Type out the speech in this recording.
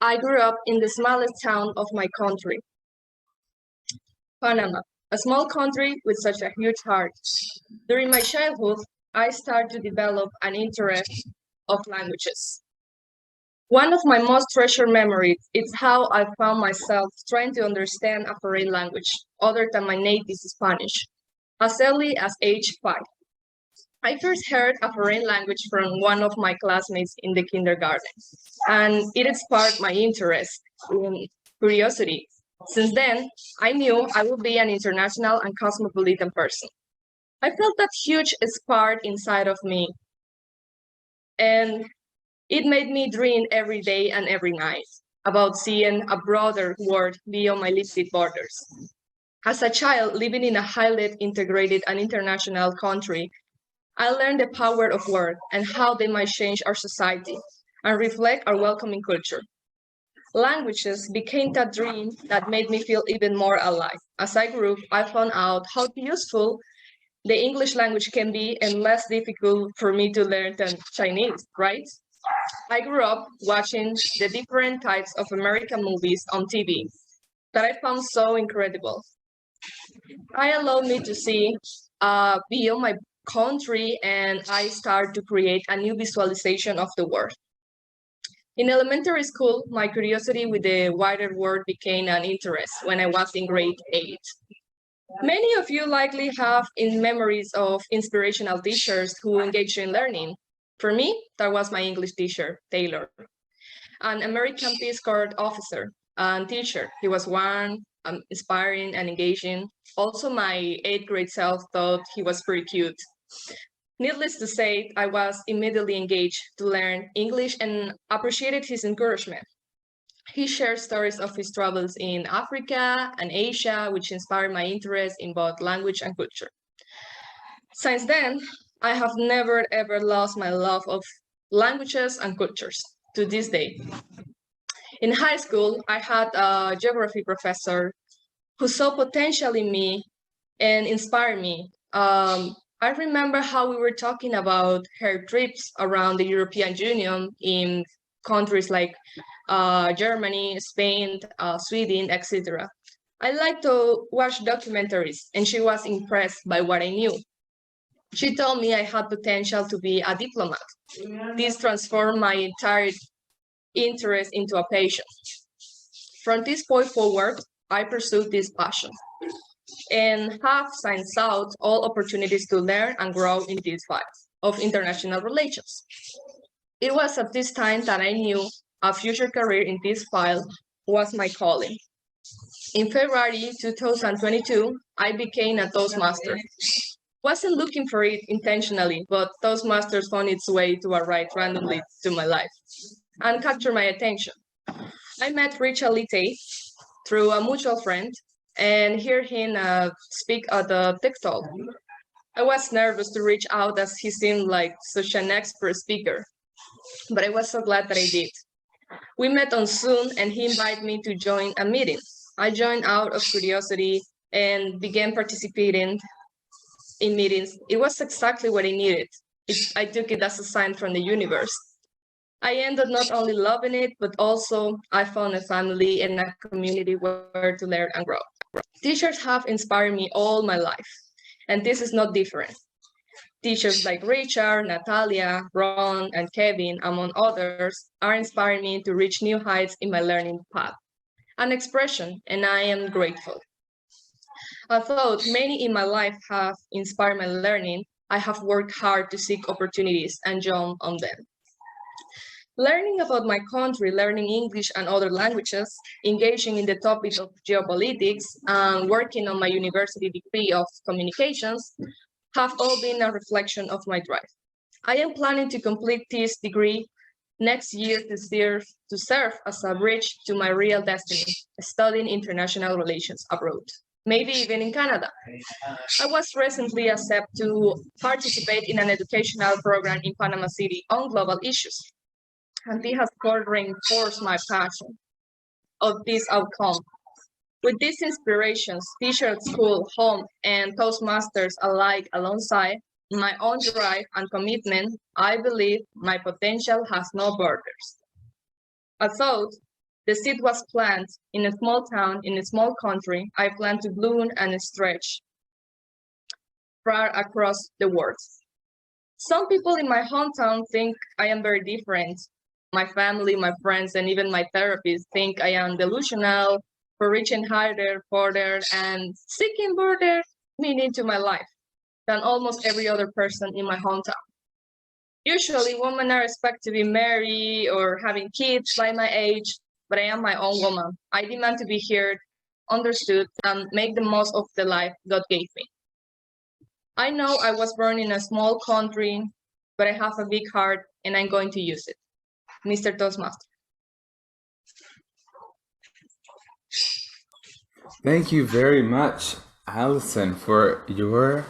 I grew up in the smallest town of my country, Panama, a small country with such a huge heart. During my childhood, I started to develop an interest of languages. One of my most treasured memories is how I found myself trying to understand a foreign language other than my native Spanish, as early as age 5. I first heard a foreign language from one of my classmates in the kindergarten, and it sparked my interest in curiosity. Since then, I knew I would be an international and cosmopolitan person. I felt that huge spark inside of me, and it made me dream every day and every night about seeing a broader world beyond my limited borders. As a child living in a highly integrated and international country, I learned the power of work and how they might change our society and reflect our welcoming culture. Languages became that dream that made me feel even more alive. As I grew, I found out how useful the English language can be and less difficult for me to learn than Chinese, right? I grew up watching the different types of American movies on TV that I found so incredible. I allowed me to see beyond my country, and I started to create a new visualization of the world. In elementary school, my curiosity with the wider world became an interest when I was in grade 8. Many of you likely have in memories of inspirational teachers who engaged in learning. For me, that was my English teacher, Taylor, an American Peace Corps officer and teacher. He was one, inspiring and engaging. Also, my 8th grade self thought he was pretty cute. Needless to say, I was immediately engaged to learn English and appreciated his encouragement. He shared stories of his travels in Africa and Asia, which inspired my interest in both language and culture. Since then, I have never ever lost my love of languages and cultures to this day. In high school, I had a geography professor who saw potential in me and inspired me. I remember how we were talking about her trips around the European Union in countries like Germany, Spain, Sweden, etc. I like to watch documentaries, and she was impressed by what I knew. She told me I had potential to be a diplomat. This transformed my entire interest into a passion. From this point forward, I pursued this passion and have since sought all opportunities to learn and grow in this field of international relations. It was at this time that I knew a future career in this field was my calling. In February 2022, I became a Toastmaster. Wasn't looking for it intentionally, but Toastmasters found its way to arrive randomly to my life and capture my attention. I met Richard Litte through a mutual friend and hear him speak at the TED Talk. I was nervous to reach out as he seemed like such an expert speaker, but I was so glad that I did. We met on Zoom and he invited me to join a meeting. I joined out of curiosity and began participating in meetings. It was exactly what I needed. I took it as a sign from the universe. I ended not only loving it, but also I found a family and a community where to learn and grow. Teachers have inspired me all my life, and this is not different. Teachers like Richard, Natalia, Ron, and Kevin, among others, are inspiring me to reach new heights in my learning path. An expression, and I am grateful. Although many in my life have inspired my learning, I have worked hard to seek opportunities and jump on them. Learning about my country, learning English and other languages, engaging in the topic of geopolitics, and working on my university degree of communications have all been a reflection of my drive. I am planning to complete this degree next year to serve as a bridge to my real destiny, studying international relations abroad, maybe even in Canada. I was recently accepted to participate in an educational program in Panama City on global issues, and this has further reinforced my passion of this outcome. With these inspirations, teachers at school, home, and Toastmasters alike alongside my own drive and commitment, I believe my potential has no borders. Although The seed was planted in a small town, in a small country. I plan to bloom and stretch far across the world. Some people in my hometown think I am very different. My family, my friends, and even my therapist think I am delusional for reaching higher, further, and seeking further meaning to my life than almost every other person in my hometown. Usually, women are expected to be married or having kids by my age, but I am my own woman. I demand to be heard, understood, and make the most of the life God gave me. I know I was born in a small country, but I have a big heart and I'm going to use it. Mr. Toastmaster. Thank you very much, Alison, for your